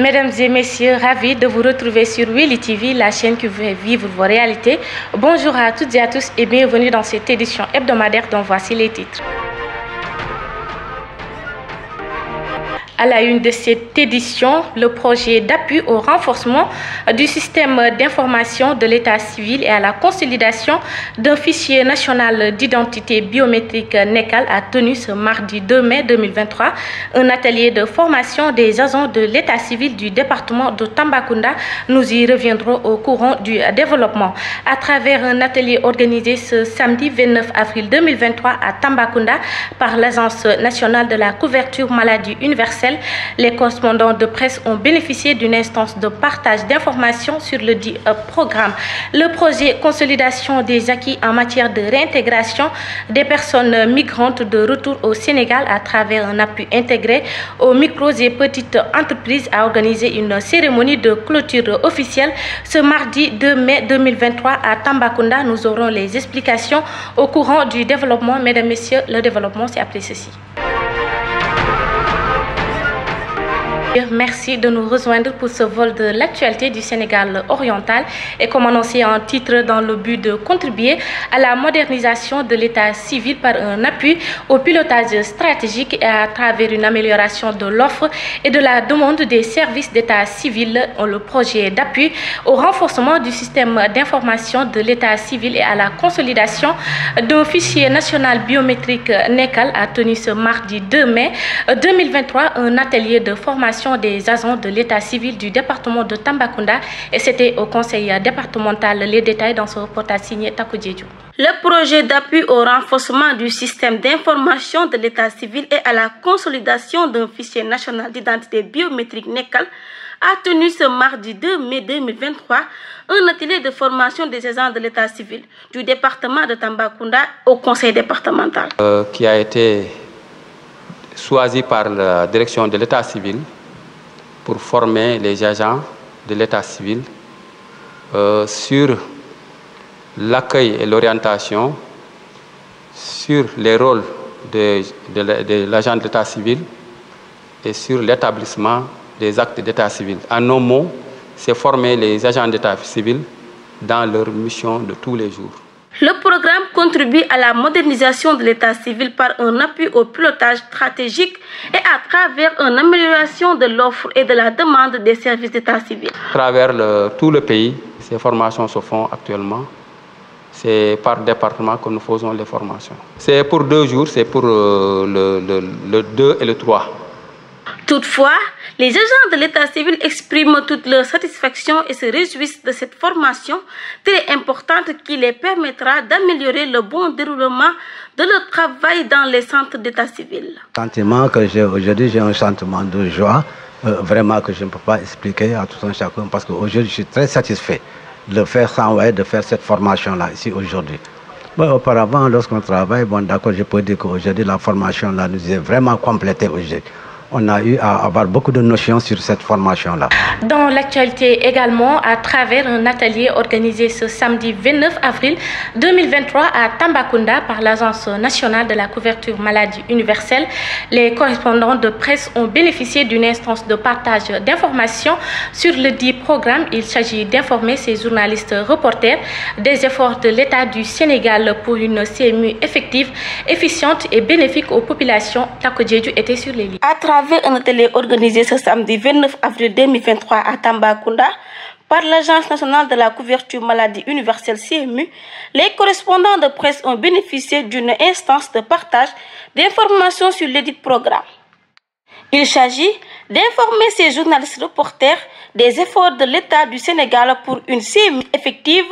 Mesdames et messieurs, ravis de vous retrouver sur Willy TV, la chaîne qui vous fait vivre vos réalités. Bonjour à toutes et à tous et bienvenue dans cette édition hebdomadaire dont voici les titres. À la une de cette édition, le projet d'appui au renforcement du système d'information de l'état civil et à la consolidation d'un fichier national d'identité biométrique NECAL a tenu ce mardi 2 mai 2023 un atelier de formation des agents de l'état civil du département de Tambacounda. Nous y reviendrons au courant du développement. À travers un atelier organisé ce samedi 29 avril 2023 à Tambacounda par l'Agence nationale de la couverture maladie universelle, les correspondants de presse ont bénéficié d'une instance de partage d'informations sur le dit programme. Le projet Consolidation des acquis en matière de réintégration des personnes migrantes de retour au Sénégal à travers un appui intégré aux micros et petites entreprises a organisé une cérémonie de clôture officielle ce mardi 2 mai 2023 à Tambacounda. Nous aurons les explications au courant du développement. Mesdames, Messieurs, le développement, c'est après ceci. Merci de nous rejoindre pour ce vol de l'actualité du Sénégal oriental et comme annoncé en titre dans le but de contribuer à la modernisation de l'état civil par un appui au pilotage stratégique et à travers une amélioration de l'offre et de la demande des services d'état civil, le projet d'appui au renforcement du système d'information de l'état civil et à la consolidation d'un fichier national biométrique NECAL a tenu ce mardi 2 mai 2023 un atelier de formation des agents de l'état civil du département de Tambacounda et c'était au conseil départemental. Les détails dans ce reportage signé Takou Diédhiou. Le projet d'appui au renforcement du système d'information de l'état civil et à la consolidation d'un fichier national d'identité biométrique NECAL a tenu ce mardi 2 mai 2023 un atelier de formation des agents de l'état civil du département de Tambacounda au conseil départemental. Qui a été choisi par la direction de l'état civil pour former les agents de l'état civil sur l'accueil et l'orientation, sur les rôles de l'agent de l'état civil et sur l'établissement des actes d'état civil. En un mot, c'est former les agents d'état civil dans leur mission de tous les jours. Le programme contribue à la modernisation de l'état civil par un appui au pilotage stratégique et à travers une amélioration de l'offre et de la demande des services d'état civil. À travers tout le pays, ces formations se font actuellement. C'est par département que nous faisons les formations. C'est pour 2 jours, c'est pour le 2 et le 3. Toutefois, les agents de l'état civil expriment toute leur satisfaction et se réjouissent de cette formation très importante qui les permettra d'améliorer le bon déroulement de leur travail dans les centres d'état civil. Le sentiment que j'ai aujourd'hui, j'ai un sentiment de joie, vraiment que je ne peux pas expliquer à tout un chacun parce qu'aujourd'hui je suis très satisfait de faire de faire cette formation-là ici aujourd'hui. Bon, auparavant, lorsqu'on travaille, bon d'accord, je peux dire qu'aujourd'hui la formation-là nous est vraiment complétée aujourd'hui. On a eu à avoir beaucoup de notions sur cette formation-là. Dans l'actualité également, à travers un atelier organisé ce samedi 29 avril 2023 à Tambacounda par l'Agence nationale de la couverture maladie universelle, les correspondants de presse ont bénéficié d'une instance de partage d'informations sur le dit programme. Il s'agit d'informer ces journalistes reporters des efforts de l'État du Sénégal pour une CMU effective, efficiente et bénéfique aux populations. Takou Diédhiou était sur les lignes. À travers un atelier organisé ce samedi 29 avril 2023 à Tambacounda par l'Agence nationale de la couverture maladie universelle CMU, les correspondants de presse ont bénéficié d'une instance de partage d'informations sur l'édit programme. Il s'agit d'informer ces journalistes reporters des efforts de l'État du Sénégal pour une CMU effective,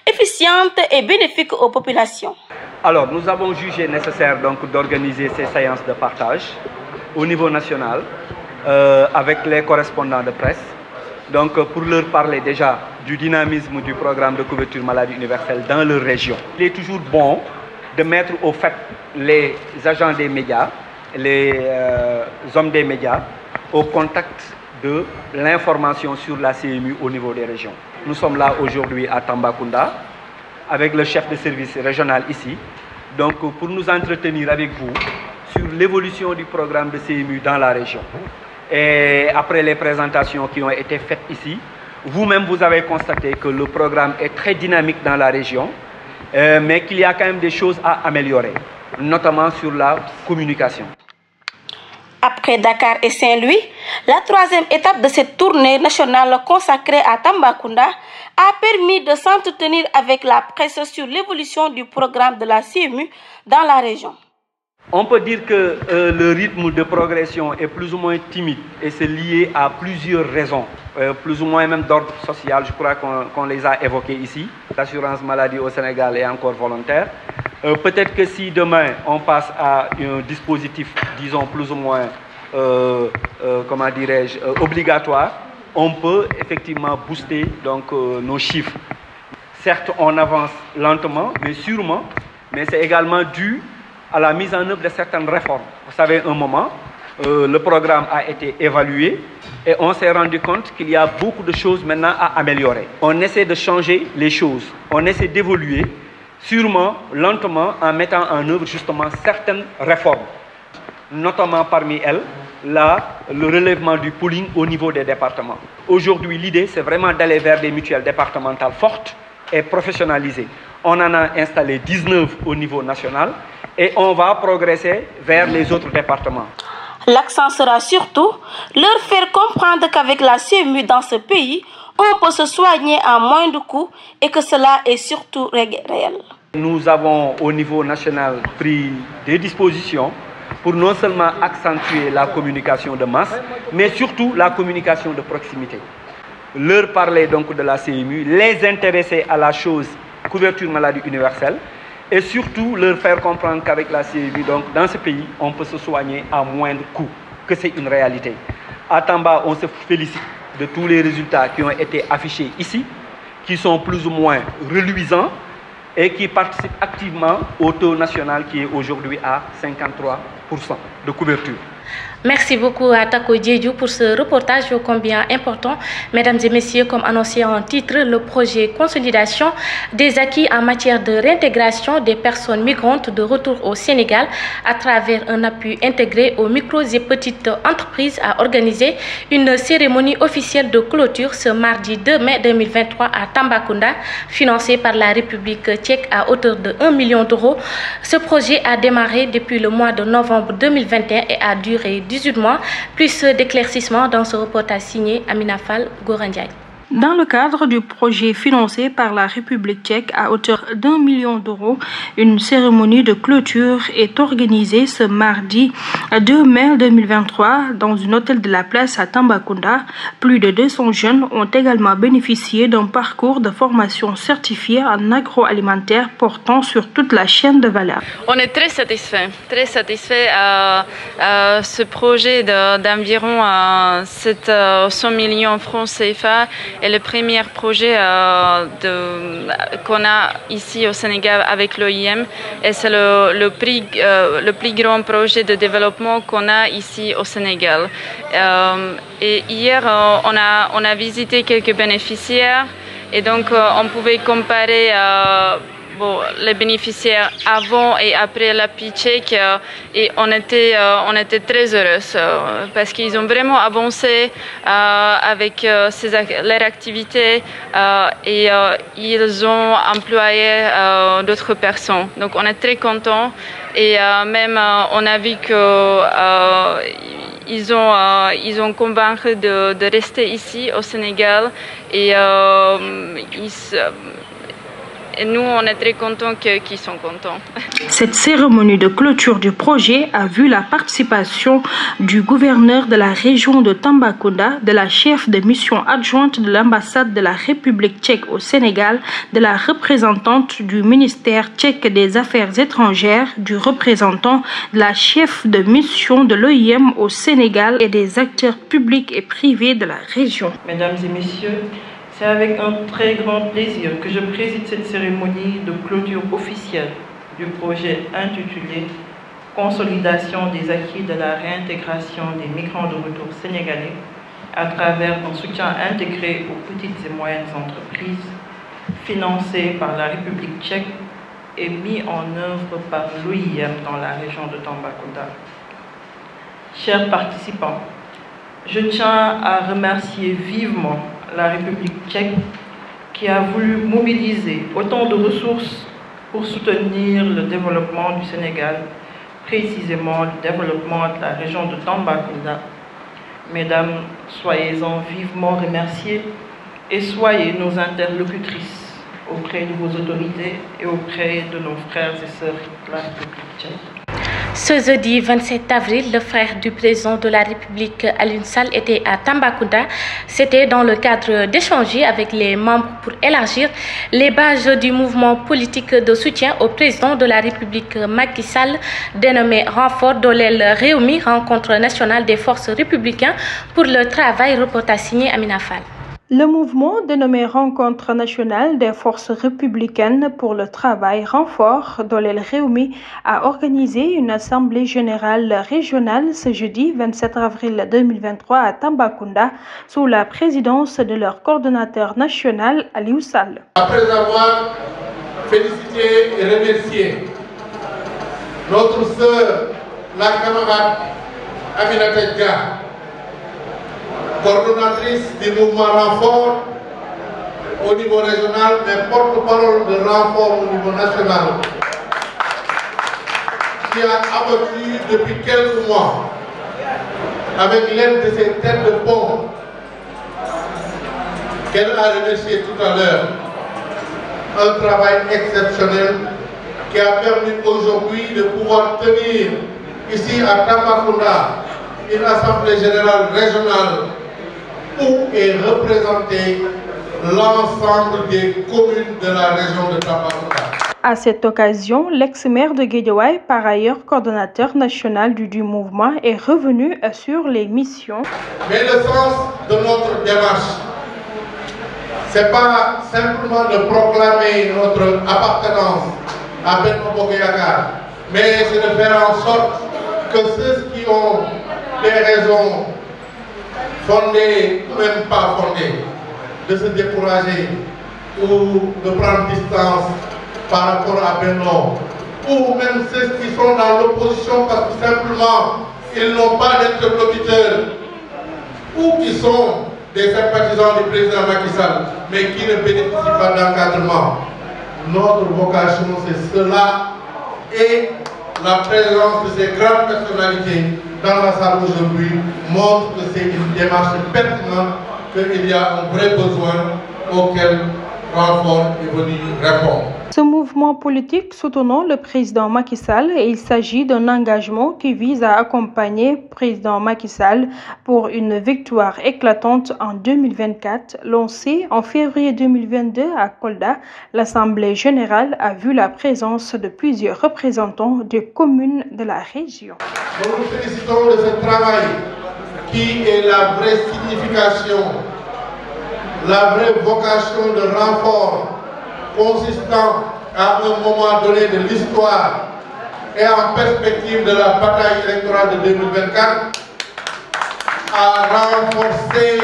efficiente et bénéfique aux populations. Alors, nous avons jugé nécessaire donc d'organiser ces séances de partage au niveau national avec les correspondants de presse, donc pour leur parler déjà du dynamisme du programme de couverture maladie universelle dans leur région. Il est toujours bon de mettre au fait les agents des médias, les hommes des médias au contact de l'information sur la CMU au niveau des régions. Nous sommes là aujourd'hui à Tambacounda avec le chef de service régional ici, donc pour nous entretenir avec vous sur l'évolution du programme de CMU dans la région. Et après les présentations qui ont été faites ici, vous-même, vous avez constaté que le programme est très dynamique dans la région, mais qu'il y a quand même des choses à améliorer, notamment sur la communication. Après Dakar et Saint-Louis, la troisième étape de cette tournée nationale consacrée à Tambacounda a permis de s'entretenir avec la presse sur l'évolution du programme de la CMU dans la région. On peut dire que le rythme de progression est plus ou moins timide et c'est lié à plusieurs raisons, plus ou moins même d'ordre social, je crois qu'on les a évoquées ici. L'assurance maladie au Sénégal est encore volontaire. Peut-être que si demain on passe à un dispositif, disons plus ou moins, comment dirais-je, obligatoire, on peut effectivement booster donc, nos chiffres. Certes, on avance lentement, mais sûrement, mais c'est également dû à la mise en œuvre de certaines réformes. Vous savez, un moment, le programme a été évalué et on s'est rendu compte qu'il y a beaucoup de choses maintenant à améliorer. On essaie de changer les choses, on essaie d'évoluer, sûrement, lentement, en mettant en œuvre justement certaines réformes, notamment parmi elles, le relèvement du pooling au niveau des départements. Aujourd'hui, l'idée, c'est vraiment d'aller vers des mutuelles départementales fortes et professionnalisées. On en a installé 19 au niveau national et on va progresser vers les autres départements. L'accent sera surtout leur faire comprendre qu'avec la CMU dans ce pays, on peut se soigner à moins de coûts et que cela est surtout réel. Nous avons au niveau national pris des dispositions pour non seulement accentuer la communication de masse, mais surtout la communication de proximité. Leur parler donc de la CMU, les intéresser à la chose couverture maladie universelle et surtout leur faire comprendre qu'avec la CMU, donc dans ce pays, on peut se soigner à moindre coût, que c'est une réalité. À Tamba, on se félicite de tous les résultats qui ont été affichés ici, qui sont plus ou moins reluisants et qui participent activement au taux national qui est aujourd'hui à 53% de couverture. Merci beaucoup à Tako Diédiou pour ce reportage ô combien important. Mesdames et messieurs, comme annoncé en titre, le projet Consolidation des acquis en matière de réintégration des personnes migrantes de retour au Sénégal à travers un appui intégré aux micros et petites entreprises a organisé une cérémonie officielle de clôture ce mardi 2 mai 2023 à Tambacounda, financée par la République tchèque à hauteur de 1 million d'euros. Ce projet a démarré depuis le mois de novembre 2021 et a duré 18 mois, plus d'éclaircissements dans ce reportage signé Amina Fall Gorandiaï. Dans le cadre du projet financé par la République tchèque à hauteur d'1 million d'euros, une cérémonie de clôture est organisée ce mardi 2 mai 2023 dans un hôtel de la place à Tambacounda. Plus de 200 jeunes ont également bénéficié d'un parcours de formation certifié en agroalimentaire portant sur toute la chaîne de valeur. On est très satisfait. Ce projet d'environ 100 millions de francs CFA est le premier projet qu'on a ici au Sénégal avec l'OIM et c'est le plus grand projet de développement qu'on a ici au Sénégal. Et hier, on a visité quelques bénéficiaires et donc on pouvait comparer les bénéficiaires avant et après l'appui tchèque et on était très heureux parce qu'ils ont vraiment avancé avec leurs activités et ils ont employé d'autres personnes. Donc on est très contents et même on a vu que ils ont convaincu de rester ici au Sénégal et et nous, on est très contents qu'ils sont contents. Cette cérémonie de clôture du projet a vu la participation du gouverneur de la région de Tambacounda, de la chef de mission adjointe de l'ambassade de la République tchèque au Sénégal, de la représentante du ministère tchèque des Affaires étrangères, du représentant de la chef de mission de l'OIM au Sénégal et des acteurs publics et privés de la région. Mesdames et messieurs, c'est avec un très grand plaisir que je préside cette cérémonie de clôture officielle du projet intitulé « Consolidation des acquis de la réintégration des migrants de retour sénégalais à travers un soutien intégré aux petites et moyennes entreprises, financé par la République tchèque et mis en œuvre par l'OIM dans la région de Tambacounda. » Chers participants, Je tiens à remercier vivement la République tchèque qui a voulu mobiliser autant de ressources pour soutenir le développement du Sénégal, précisément le développement de la région de Tambacounda. Mesdames, soyez-en vivement remerciées et soyez nos interlocutrices auprès de vos autorités et auprès de nos frères et sœurs de la République tchèque. Ce jeudi 27 avril, le frère du président de la République, Aliou Sall, était à Tambacounda. C'était dans le cadre d'échanger avec les membres pour élargir les bases du mouvement politique de soutien au président de la République, Macky Sall, dénommé Renfort Dolel Réumi, rencontre nationale des forces républicaines pour le travail, reportage signé Amina Fall. Le mouvement dénommé Rencontre nationale des forces républicaines pour le travail Renfort Dolel Réumi a organisé une assemblée générale régionale ce jeudi 27 avril 2023 à Tambacounda sous la présidence de leur coordonnateur national Aliou Sall. Après avoir félicité et remercié notre sœur, la camarade Aminata Dia, coordonnatrice du mouvement Renfort au niveau régional, mais porte-parole de Renfort au niveau national, qui a abattu depuis quelques mois, avec l'aide de ses têtes de pont, qu'elle a remercié tout à l'heure, un travail exceptionnel qui a permis aujourd'hui de pouvoir tenir ici à Tambacounda une assemblée générale régionale où est représenté l'ensemble des communes de la région de Tambacounda. À cette occasion, l'ex-maire de Guédiawaye, par ailleurs coordonnateur national du mouvement, est revenu sur les missions. Mais le sens de notre démarche, ce n'est pas simplement de proclamer notre appartenance à Benno Bokk Yakaar, mais c'est de faire en sorte que ceux qui ont des raisons fondées ou même pas fondées de se décourager ou de prendre distance par rapport à Benno, ou même ceux qui sont dans l'opposition parce que simplement ils n'ont pas d'interlocuteurs, ou qui sont des sympathisants du président Macky Sall, mais qui ne bénéficient pas d'encadrement. Notre vocation, c'est cela, et la présence de ces grandes personnalités dans la salle aujourd'hui montre que c'est une démarche pertinente, qu'il y a un vrai besoin auquel Renfort est venu répondre. Ce mouvement politique soutenant le président Macky Sall, et il s'agit d'un engagement qui vise à accompagner le président Macky Sall pour une victoire éclatante en 2024. Lancé en février 2022 à Kolda, l'Assemblée générale a vu la présence de plusieurs représentants des communes de la région. Nous nous félicitons de ce travail qui est la vraie signification, la vraie vocation de Renfort, consistant à un moment donné de l'histoire et en perspective de la bataille électorale de 2024, à renforcer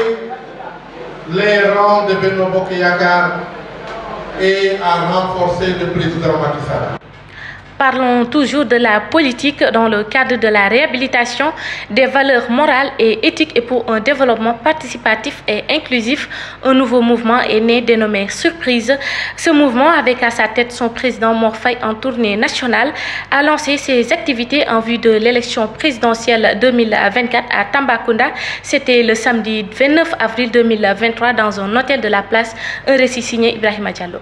les rangs de Benno Bokk Yakaar et à renforcer le président Macky Sall. Parlons toujours de la politique dans le cadre de la réhabilitation des valeurs morales et éthiques et pour un développement participatif et inclusif. Un nouveau mouvement est né dénommé Surprise. Ce mouvement, avec à sa tête son président Mor Faye en tournée nationale, a lancé ses activités en vue de l'élection présidentielle 2024 à Tambacounda. C'était le samedi 29 avril 2023 dans un hôtel de la place. Un récit signé Ibrahima Diallo.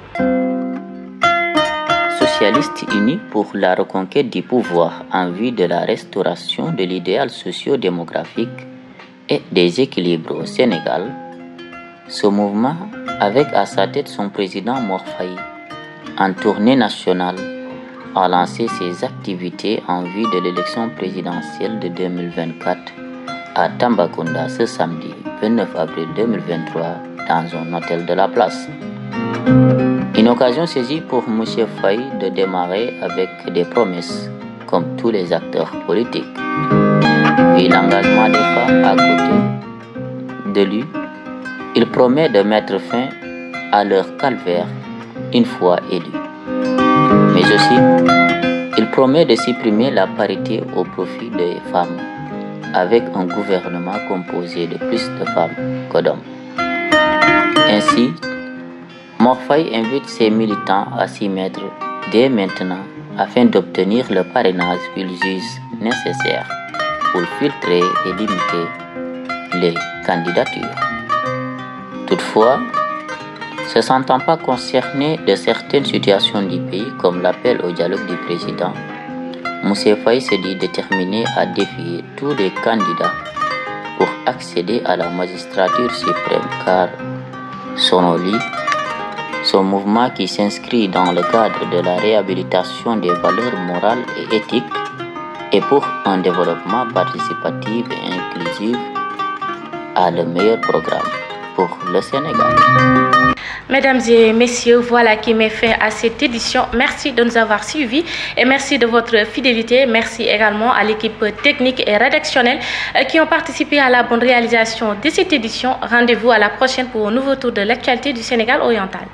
Socialistes unis pour la reconquête du pouvoir en vue de la restauration de l'idéal socio-démographique et des équilibres au Sénégal, ce mouvement, avec à sa tête son président Mor Faye, en tournée nationale, a lancé ses activités en vue de l'élection présidentielle de 2024 à Tambacounda ce samedi 29 avril 2023 dans un hôtel de la place. Une occasion saisie pour M. Faye de démarrer avec des promesses, comme tous les acteurs politiques. Vu l'engagement des femmes à côté de lui, il promet de mettre fin à leur calvaire une fois élu. Mais aussi, il promet de supprimer la parité au profit des femmes, avec un gouvernement composé de plus de femmes que d'hommes. Ainsi, Mor Faye invite ses militants à s'y mettre dès maintenant afin d'obtenir le parrainage qu'ils jugent nécessaire pour filtrer et limiter les candidatures. Toutefois, se sentant pas concerné de certaines situations du pays, comme l'appel au dialogue du président, Moussa Faye se dit déterminé à défier tous les candidats pour accéder à la magistrature suprême, car, selon lui, son mouvement qui s'inscrit dans le cadre de la réhabilitation des valeurs morales et éthiques et pour un développement participatif et inclusif a le meilleur programme pour le Sénégal. Mesdames et messieurs, voilà qui met fin à cette édition. Merci de nous avoir suivis et merci de votre fidélité. Merci également à l'équipe technique et rédactionnelle qui ont participé à la bonne réalisation de cette édition. Rendez-vous à la prochaine pour un nouveau tour de l'actualité du Sénégal oriental.